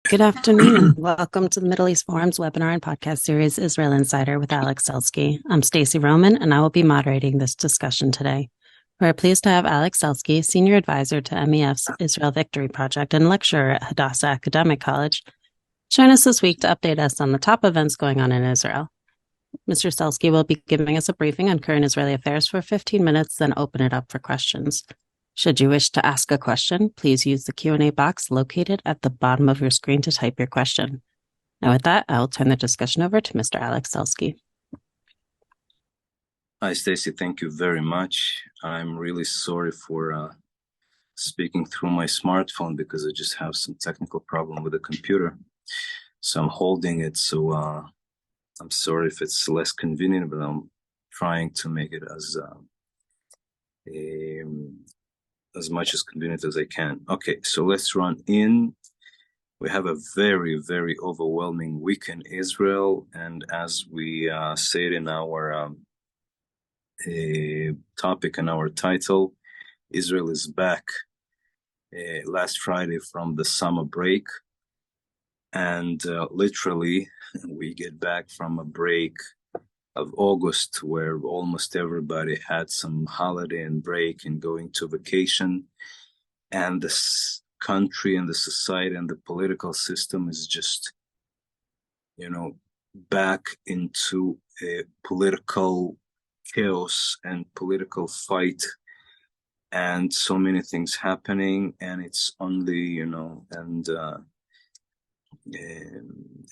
Good afternoon. Welcome to the Middle East Forum's webinar and podcast series, Israel Insider with Alex Selsky. I'm Stacey Roman, and I will be moderating this discussion today. We're pleased to have Alex Selsky, Senior Advisor to MEF's Israel Victory Project and lecturer at Hadassah Academic College, join us this week to update us on the top events going on in Israel. Mr. Selsky will be giving us a briefing on current Israeli affairs for 15 minutes, then open it up for questions. Should you wish to ask a question, please use the Q&A box located at the bottom of your screen to type your question. Now with that, I'll turn the discussion over to Mr. Alex Selsky. Hi, Stacey. Thank you very much. I'm really sorry for speaking through my smartphone because I just have some technical problem with the computer. So I'm holding it. So I'm sorry if it's less convenient, but I'm trying to make it as much as convenient as I can. Okay, so let's run in. We have a very, very overwhelming week in Israel. And as we said in our topic and our title, Israel is back last Friday from the summer break. And literally, we get back from a break of August where almost everybody had some holiday and break and going to vacation. And this country and the society and the political system is just, back into a political chaos and political fight, and so many things happening, and it's only and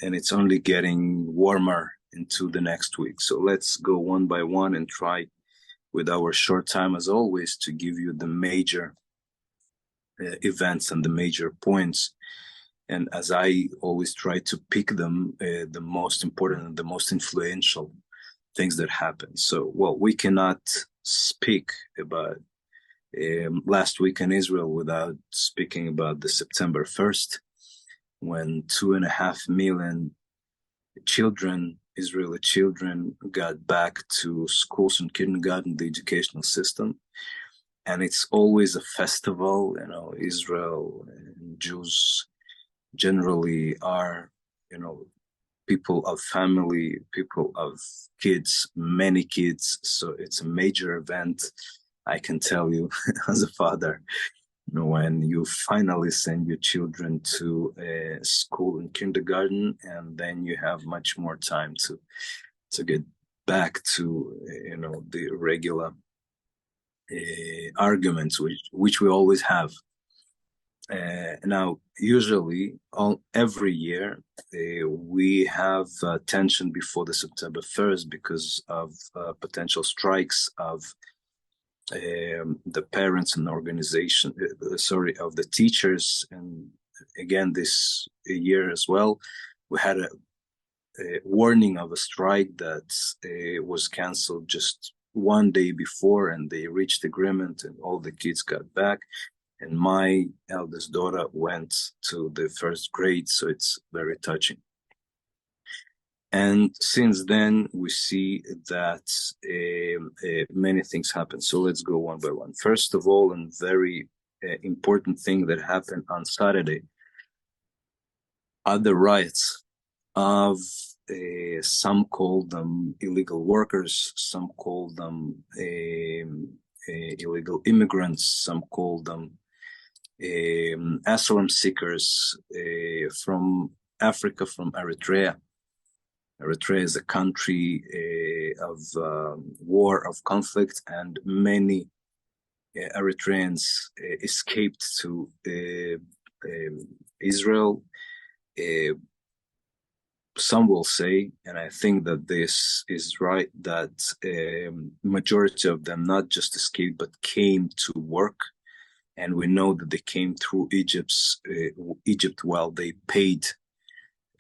it's only getting warmer into the next week. So let's go one by one and try with our short time as always to give you the major events and the major points, and as I always try to pick them, the most important and the most influential things that happen. So, we cannot speak about last week in Israel without speaking about the September 1st, when 2.5 million children, Israeli children, got back to schools and kindergarten, the educational system. And it's always a festival. Israel and Jews generally are, people of family, people of kids, many kids. So it's a major event, I can tell you, as a father, when you finally send your children to school and kindergarten, and then you have much more time to get back to, the regular arguments, which we always have. Now, usually, every year, we have tension before the September 1st because of potential strikes of the parents and organization, of the teachers. And again, this year as well, we had a warning of a strike that was canceled just one day before, and they reached agreement and all the kids got back. And my eldest daughter went to the first grade, so it's very touching. And since then, we see that many things happen. So let's go one by one. First of all, and very important thing that happened on Saturday are the rights of some call them illegal workers, some call them illegal immigrants, some call them asylum seekers from Africa, from Eritrea. Eritrea is a country of war, of conflict, and many Eritreans escaped to Israel. Some will say, and I think that this is right, that majority of them not just escaped, but came to work. And we know that they came through Egypt while they paid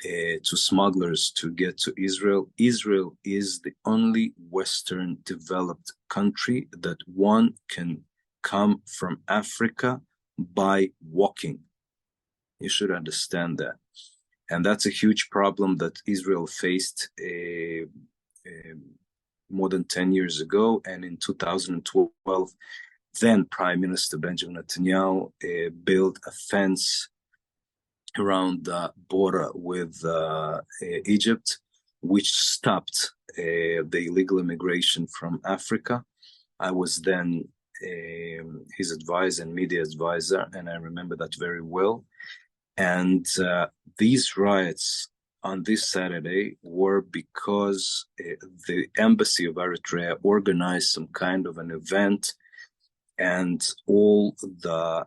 to smugglers to get to Israel. Israel is the only Western developed country that one can come from Africa by walking. You should understand that. And that's a huge problem that Israel faced more than 10 years ago. And in 2012, then Prime Minister Benjamin Netanyahu built a fence around the border with Egypt, which stopped the illegal immigration from Africa. I was then his advisor and media advisor, and I remember that very well. And these riots on this Saturday were because the embassy of Eritrea organized some kind of an event, and all the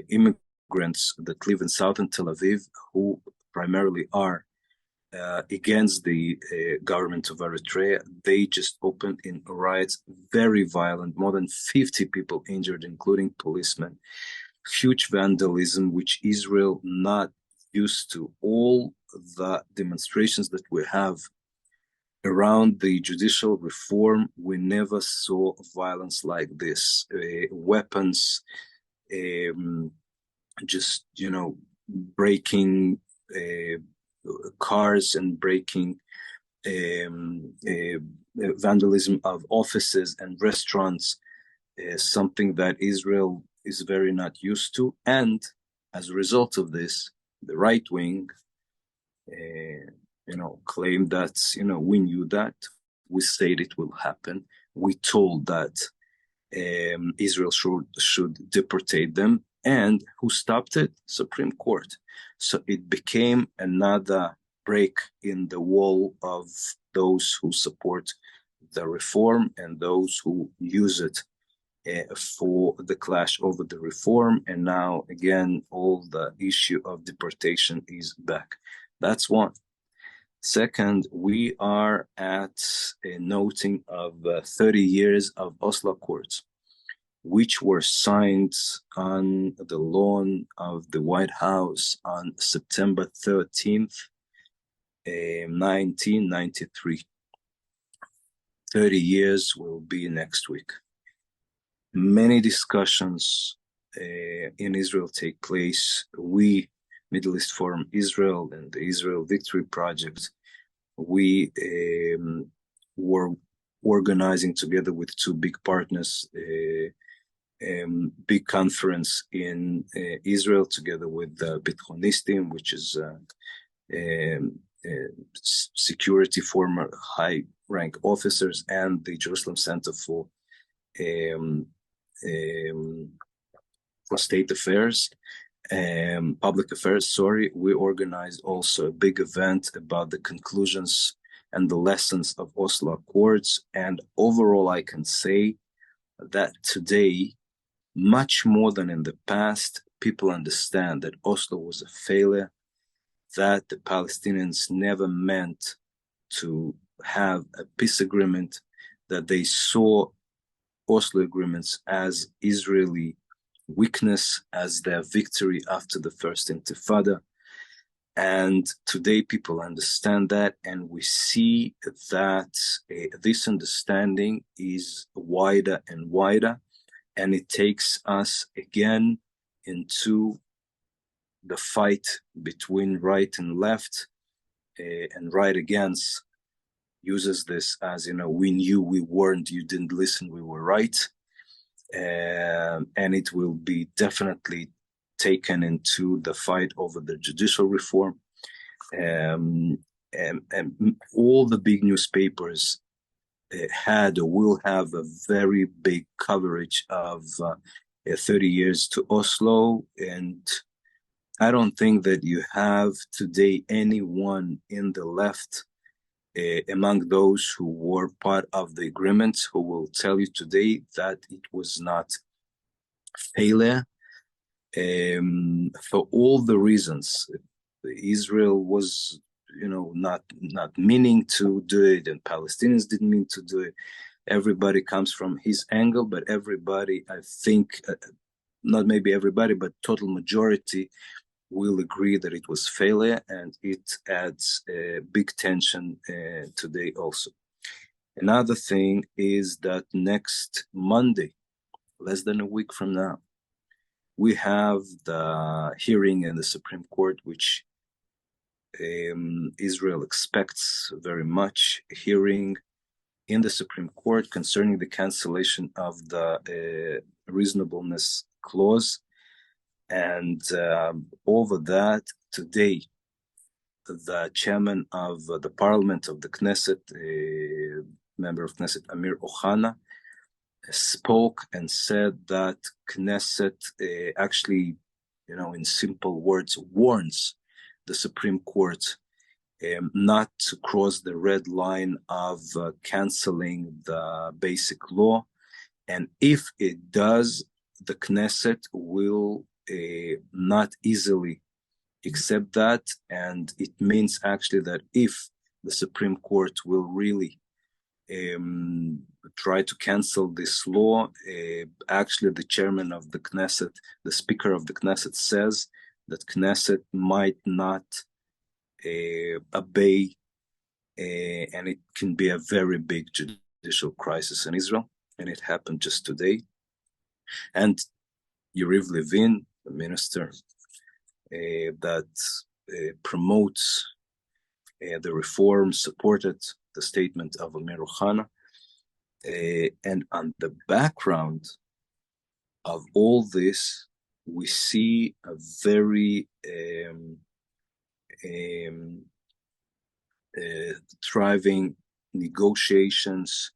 immigrants that live in southern Tel Aviv, who primarily are against the government of Eritrea, they just opened in riots, very violent, more than 50 people injured, including policemen. Huge vandalism, which Israel not used to. All the demonstrations that we have around the judicial reform, we never saw violence like this. Weapons, just, breaking cars and breaking vandalism of offices and restaurants, something that Israel is very not used to. And as a result of this, the right wing, claimed that, we knew that, we said it will happen. We told that Israel should deportate them. And who stopped it? Supreme Court. So it became another break in the wall of those who support the reform and those who use it for the clash over the reform. And now, again, all the issue of deportation is back. That's one. Second, we are at a noting of 30 years of Oslo Accords, which were signed on the lawn of the White House on September 13th, 1993. 30 years will be next week. Many discussions in Israel take place. We, Middle East Forum Israel and the Israel Victory Project, we were organizing together with two big partners big conference in Israel together with Bitchonistim, which is security former high rank officers, and the Jerusalem Center for State Affairs, Public Affairs, we organized also a big event about the conclusions and the lessons of Oslo Accords. And overall, I can say that today, much more than in the past, people understand that Oslo was a failure, that the Palestinians never meant to have a peace agreement, that they saw Oslo Agreements as Israeli weakness, as their victory after the first Intifada. And today people understand that, and we see that this understanding is wider and wider. And it takes us again into the fight between right and left, and right against uses this as, we knew, we warned, you didn't listen, we were right. And it will be definitely taken into the fight over the judicial reform. And all the big newspapers had or will have a very big coverage of 30 years to Oslo. And I don't think that you have today anyone in the left among those who were part of the agreement who will tell you today that it was not failure. For all the reasons, Israel was, not meaning to do it, and Palestinians didn't mean to do it. Everybody comes from his angle, but everybody, I think, not maybe everybody, but total majority will agree that it was failure, and it adds a big tension today also. Another thing is that next Monday, less than a week from now, we have the hearing in the Supreme Court, which Israel expects very much, a hearing in the Supreme Court concerning the cancellation of the reasonableness clause. And over that, today, the chairman of the parliament of the Knesset, member of Knesset, Amir Ohana, spoke and said that Knesset actually, in simple words, warns the Supreme Court not to cross the red line of canceling the basic law. And if it does, the Knesset will not easily accept that. And it means actually that if the Supreme Court will really try to cancel this law, actually the chairman of the Knesset, the speaker of the Knesset, says that Knesset might not obey, and it can be a very big judicial crisis in Israel. And it happened just today. And Yariv Levin, the minister that promotes the reform, supported the statement of Amir Ohana. And on the background of all this, we see a very thriving negotiations,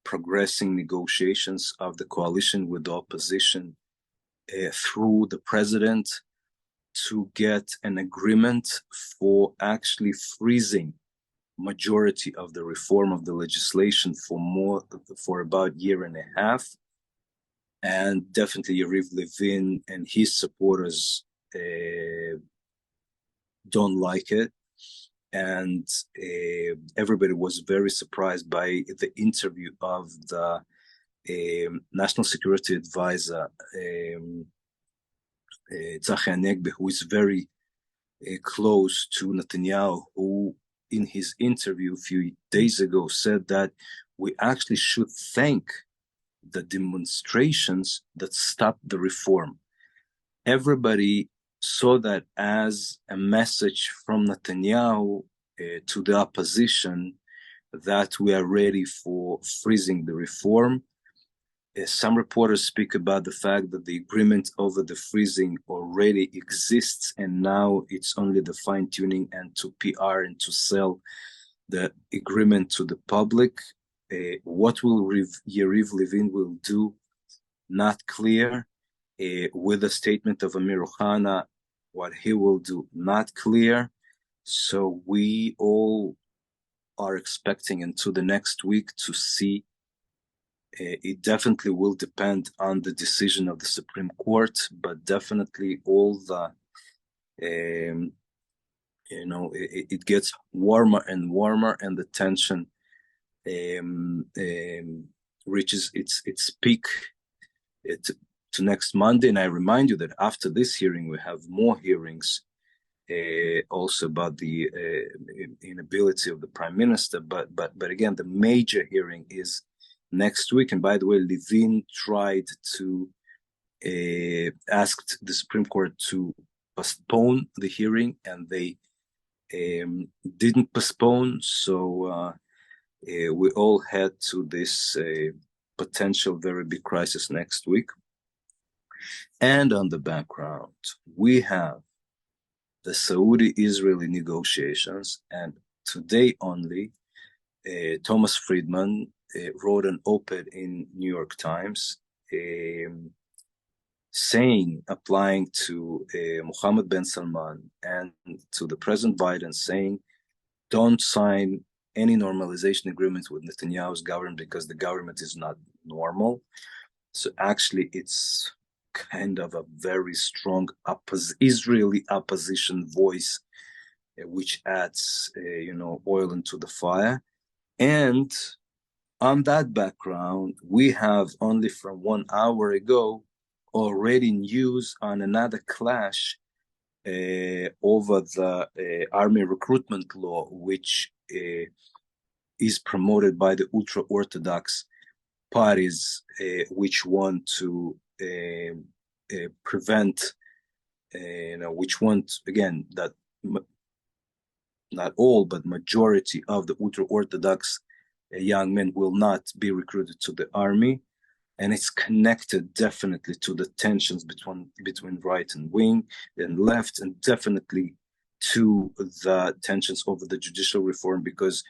progressing negotiations of the coalition with the opposition through the president to get an agreement for actually freezing majority of the reform of the legislation for about a year and a half. And definitely Yariv Levin and his supporters don't like it. And everybody was very surprised by the interview of the National Security Advisor, Tzachi Hanegbi, who is very close to Netanyahu, who in his interview a few days ago said that we actually should thank the demonstrations that stopped the reform. Everybody saw that as a message from Netanyahu to the opposition that we are ready for freezing the reform. Some reporters speak about the fact that the agreement over the freezing already exists, and now it's only the fine-tuning and to PR and to sell the agreement to the public. What will Yariv Levin will do, not clear. With the statement of Amir Ohana, what he will do, not clear. So we all are expecting into the next week to see. It definitely will depend on the decision of the Supreme Court, but definitely all the, it gets warmer and warmer, and the tension reaches its peak to next Monday. And I remind you that after this hearing, we have more hearings also about the inability of the Prime Minister. But again, the major hearing is next week. And by the way, Levin tried to ask the Supreme Court to postpone the hearing, and they didn't postpone. So we all head to this potential very big crisis next week. And on the background, we have the Saudi-Israeli negotiations. And today only, Thomas Friedman wrote an op-ed in New York Times saying, applying to Mohammed bin Salman and to the President Biden, saying, don't sign any normalization agreement with Netanyahu's government because the government is not normal. So actually, it's kind of a very strong Israeli opposition voice, which adds, oil into the fire. And on that background, we have only from 1 hour ago already news on another clash over the army recruitment law, which is promoted by the ultra-Orthodox parties, which want to prevent, which want, again, that not all, but majority of the ultra-Orthodox young men will not be recruited to the army. and it's connected definitely to the tensions between right and wing and left, and definitely to the tensions over the judicial reform, because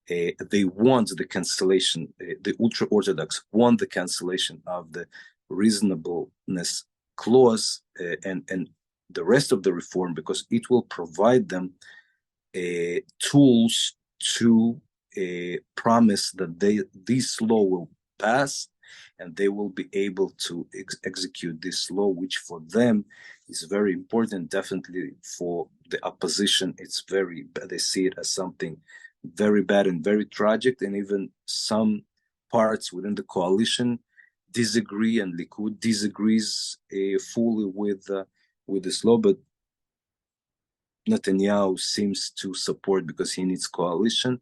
they want the cancellation, the ultra-Orthodox want the cancellation of the reasonableness clause and the rest of the reform, because it will provide them tools to promise that this law will pass and they will be able to execute this law, which for them is very important. Definitely for the opposition, it's very bad. They see it as something very bad and very tragic, and even some parts within the coalition disagree, and Likud disagrees fully with this law, but Netanyahu seems to support because he needs coalition.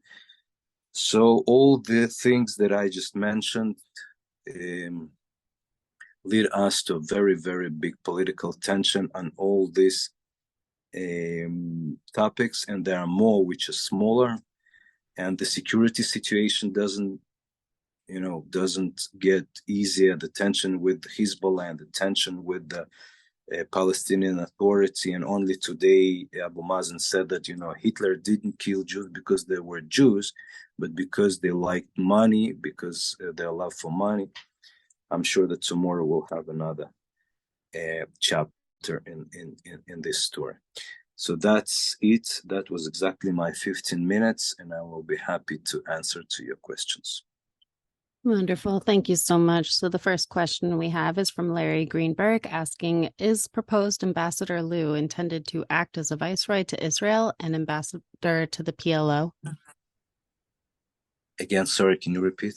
So all the things that I just mentioned lead us to a very, very big political tension on all these topics, and there are more which are smaller, and the security situation doesn't get easier. The tension with Hezbollah and the tension with the Palestinian Authority, and only today Abu Mazen said that Hitler didn't kill Jews because they were Jews, but because they liked money, because their love for money. I'm sure that tomorrow we'll have another chapter in this story. So that's it. That was exactly my 15 minutes, and I will be happy to answer to your questions. Wonderful. Thank you so much. So the first question we have is from Larry Greenberg asking, is proposed Ambassador Liu intended to act as a viceroy to Israel and ambassador to the PLO? Again, sorry, can you repeat?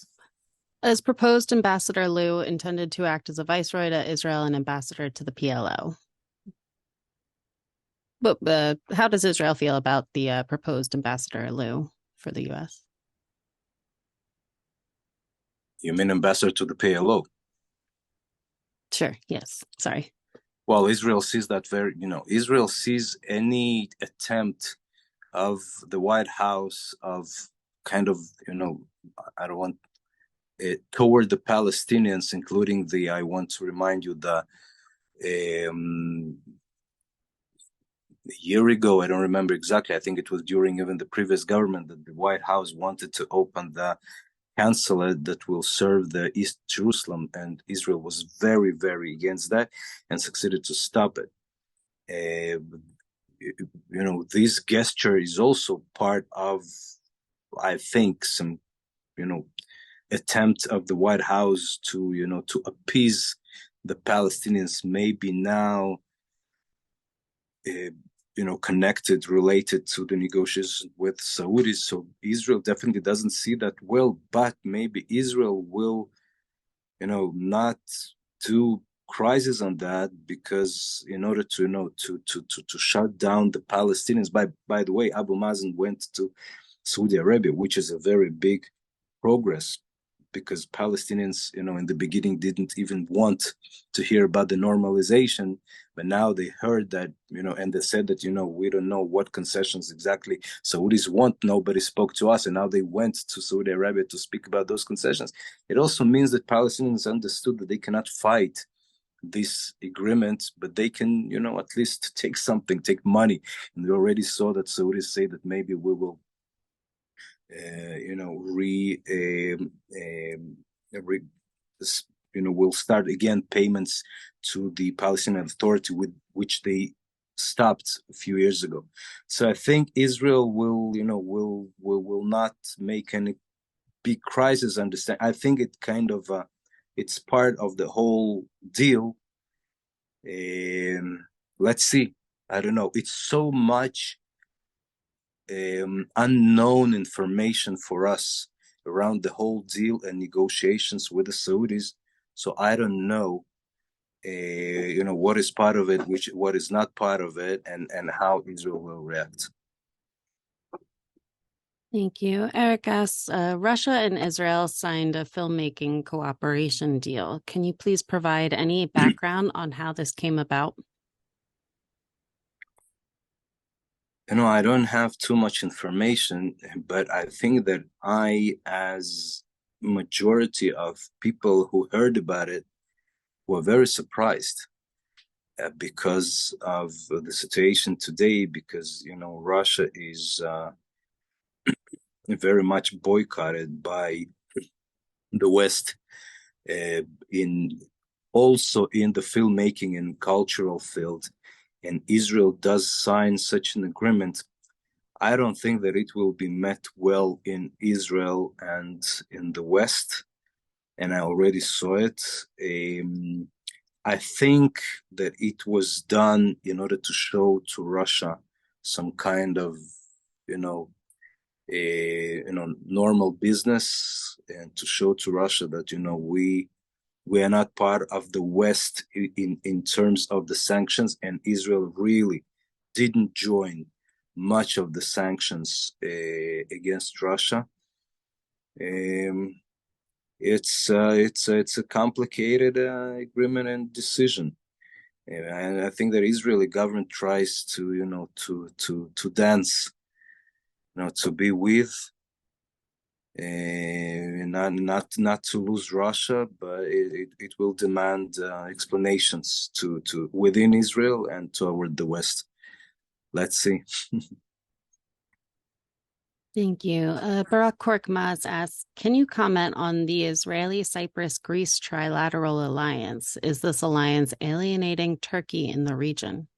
Is proposed Ambassador Liu intended to act as a viceroy to Israel and ambassador to the PLO? But how does Israel feel about the proposed Ambassador Liu for the U.S.? You mean ambassador to the PLO? Sure. Yes. Sorry. Well, Israel sees that Israel sees any attempt of the White House of kind of, I don't want it toward the Palestinians, including I want to remind you that a year ago, I don't remember exactly, I think it was during even the previous government, that the White House wanted to open the consulate that will serve the East Jerusalem, and Israel was very, very against that and succeeded to stop it. This gesture is also part of, I think, some, attempt of the White House to, appease the Palestinians, maybe now, connected, related to the negotiations with Saudis. So Israel definitely doesn't see that well, but maybe Israel will, not do crisis on that, because in order to, to shut down the Palestinians. By the way, Abu Mazen went to Saudi Arabia, which is a very big progress, because Palestinians, in the beginning didn't even want to hear about the normalization, but now they heard that, and they said that, we don't know what concessions exactly Saudis want. Nobody spoke to us, and now they went to Saudi Arabia to speak about those concessions. It also means that Palestinians understood that they cannot fight this agreement, but they can, at least take money. And we already saw that Saudis say that maybe we will will start again payments to the Palestinian Authority, with which they stopped a few years ago. So I think Israel will not make any big crisis. Understand? I think it kind of it's part of the whole deal. Let's see. I don't know. It's so much unknown information for us around the whole deal and negotiations with the Saudis. So I don't know, what is part of it, what is not part of it, and how Israel will react. Thank you. Eric asks, Russia and Israel signed a filmmaking cooperation deal. Can you please provide any background on how this came about? I don't have too much information, but I think that as majority of people who heard about it were very surprised because of the situation today, because, Russia is very much boycotted by the West, in also in the filmmaking and cultural field, and Israel does sign such an agreement. I don't think that it will be met well in Israel and in the West, and I already saw it. I think that it was done in order to show to Russia some kind of, normal business, and to show to Russia that, we are not part of the West in terms of the sanctions, and Israel really didn't join much of the sanctions against Russia. It's a complicated agreement and decision, and I think that Israeli government tries to to dance, to be with, not to lose Russia, but it will demand explanations to within Israel and toward the West. Let's see. Thank you. Barak Korkmaz asks, can you comment on the Israeli-Cyprus-Greece Trilateral alliance? Is this alliance alienating Turkey in the region?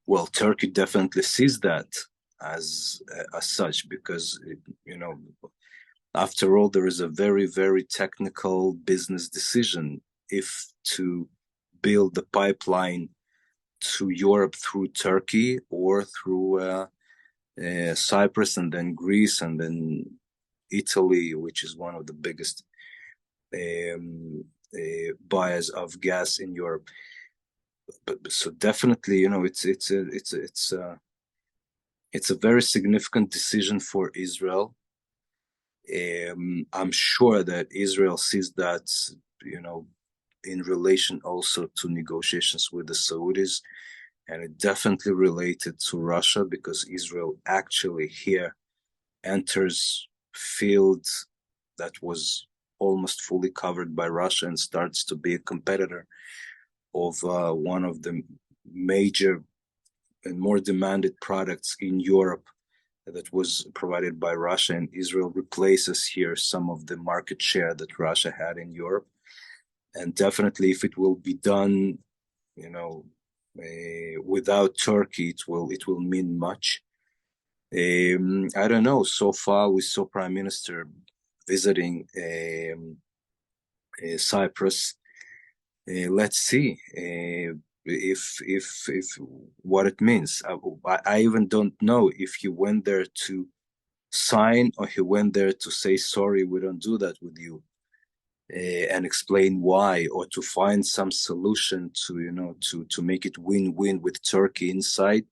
Well, Turkey definitely sees that as such, because after all, there is a very, very technical business decision if to build the pipeline to Europe through Turkey or through Cyprus, and then Greece, and then Italy, which is one of the biggest buyers of gas in Europe. But so definitely, it's a very significant decision for Israel. I'm sure that Israel sees that, in relation also to negotiations with the Saudis, and it definitely related to Russia, because Israel actually here enters fields that was almost fully covered by Russia and starts to be a competitor of one of the major and more demanded products in Europe that was provided by Russia, and Israel replaces here some of the market share that Russia had in Europe. And definitely, if it will be done, without Turkey, it will mean much. I don't know. So far, we saw Prime Minister visiting Cyprus. Let's see if what it means. I even don't know if he went there to sign, or he went there to say, sorry, we don't do that with you, and explain why, or to find some solution to make it win-win with Turkey inside.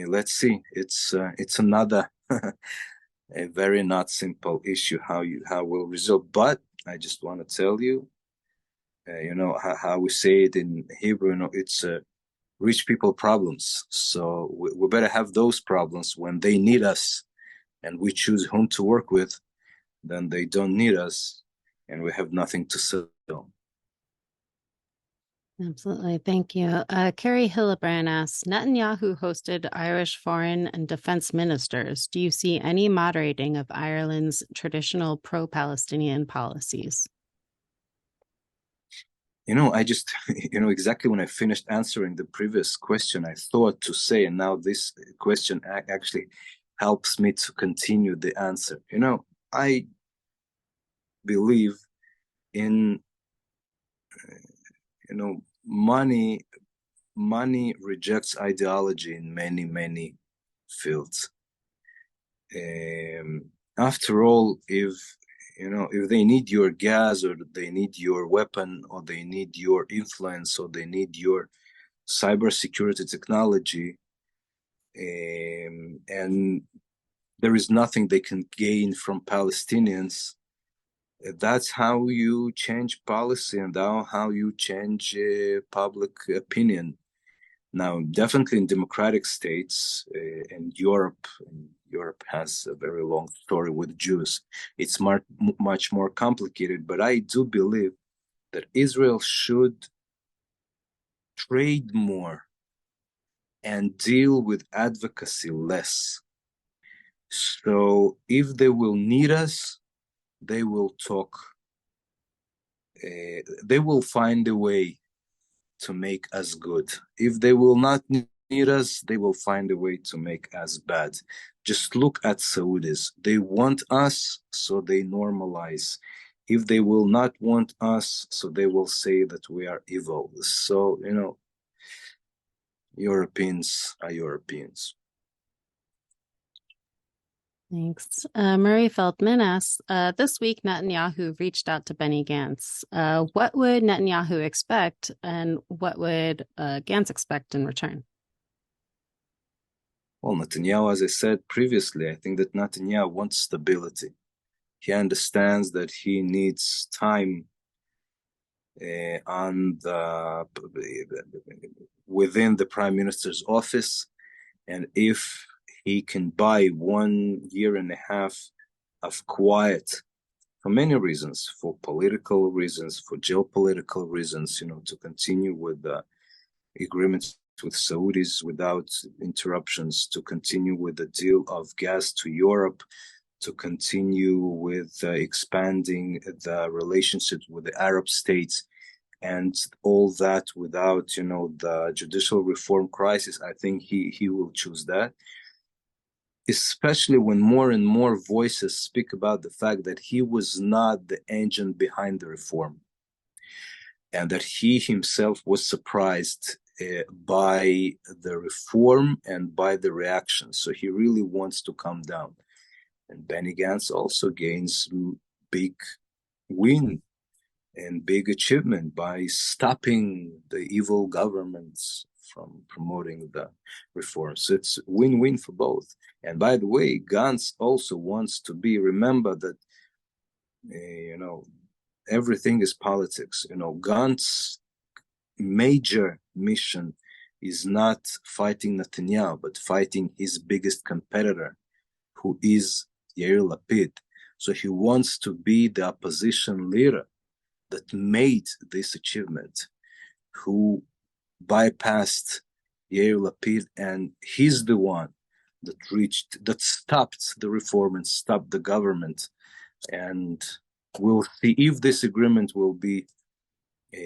Let's see. It's another a very not simple issue how will resolve. But I just want to tell you, how we say it in Hebrew, it's rich people problems. So we better have those problems when they need us, and we choose whom to work with. Then they don't need us, and we have nothing to sell. Absolutely. Thank you. Carrie Hillebrand asks, Netanyahu hosted Irish foreign and defense ministers. Do you see any moderating of Ireland's traditional pro-Palestinian policies? I just, exactly when I finished answering the previous question, I thought to say, and now this question actually helps me to continue the answer. I believe in, money rejects ideology in many fields. After all, if they need your gas, or they need your weapon, or they need your influence, or they need your cybersecurity technology, and there is nothing they can gain from Palestinians, that's how you change policy, and how you change public opinion. Now, definitely in democratic states, in Europe, Europe has a very long story with Jews. It's much more complicated, but I do believe that Israel should trade more and deal with advocacy less. So if they will need us, they will talk, they will find a way to make us good. If they will not need us, they will find a way to make us bad. Just look at Saudis. They want us, so they normalize. If they will not want us, so they will say that we are evil. So, Europeans are Europeans. Thanks. Murray Feldman asks, this week Netanyahu reached out to Benny Gantz. What would Netanyahu expect and what would Gantz expect in return? Well, Netanyahu, as I said previously, I think that Netanyahu wants stability. He understands that he needs time within the prime minister's office, and if he can buy 1 year and a half of quiet for many reasons, for political reasons, for geopolitical reasons, to continue with the agreements with Saudis without interruptions, to continue with the deal of gas to Europe, to continue with expanding the relationships with the Arab states, and all that without, the judicial reform crisis. I think he will choose that, especially when more and more voices speak about the fact that he was not the engine behind the reform, and that he himself was surprised by the reform and by the reaction. So he really wants to come down. And Benny Gantz also gains big win and big achievement by stopping the evil governments from promoting the reform. So it's win-win for both. And by the way, Gantz also wants to remember that, everything is politics. Gantz's major mission is not fighting Netanyahu, but fighting his biggest competitor, who is Yair Lapid. So he wants to be the opposition leader that made this achievement, who bypassed Yair Lapid, and he's the one that stopped the reform and stopped the government. And we'll see if this agreement will be,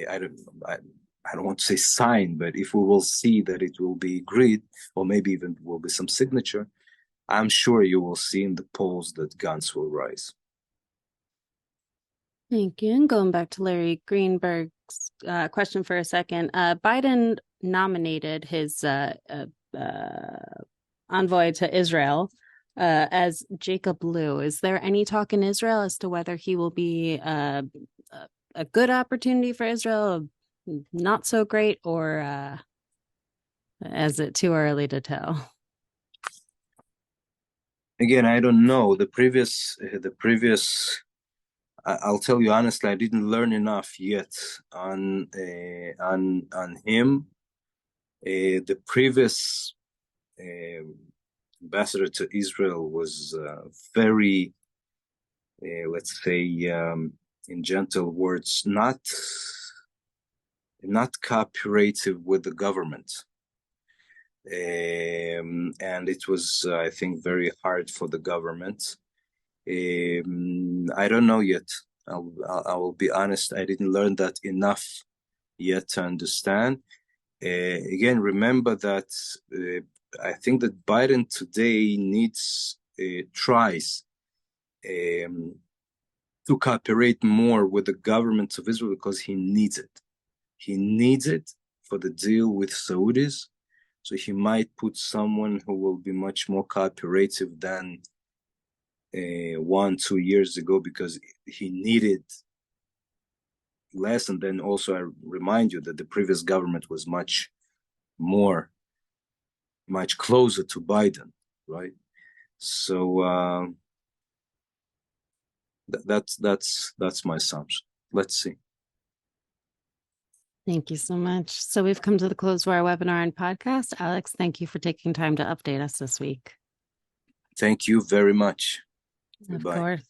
I don't want to say signed, but if we will see that it will be agreed, or maybe even will be some signature, I'm sure you will see in the polls that Gantz will rise. Thank you. And going back to Larry Greenberg's question for a second, Biden nominated his envoy to Israel as Jacob Liu. Is there any talk in Israel as to whether he will be a good opportunity for Israel, not so great, or is it too early to tell? Again, I don't know. The previous, I'll tell you honestly, I didn't learn enough yet on him. The previous ambassador to Israel was very, let's say, in gentle words, not cooperative with the government. And it was, I think, very hard for the government. I don't know yet. I will be honest, I didn't learn that enough yet to understand. Again, remember that I think that Biden today tries to cooperate more with the government of Israel because he needs it. He needs it for the deal with Saudis. So he might put someone who will be much more cooperative than 1-2 years ago, because he needed less. And then also I remind you that the previous government was much closer to Biden, right? So that's my assumption. Let's see. Thank you so much. So we've come to the close of our webinar and podcast. Alex, thank you for taking time to update us this week. Thank you very much. Of Goodbye. course.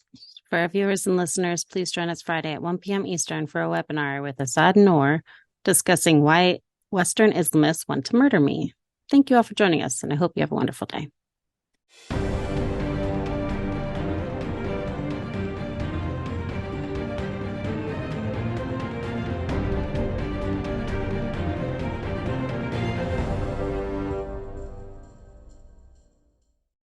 For our viewers and listeners, please join us Friday at 1 p.m. Eastern for a webinar with Assad Noor discussing why Western Islamists want to murder me. Thank you all for joining us, and I hope you have a wonderful day.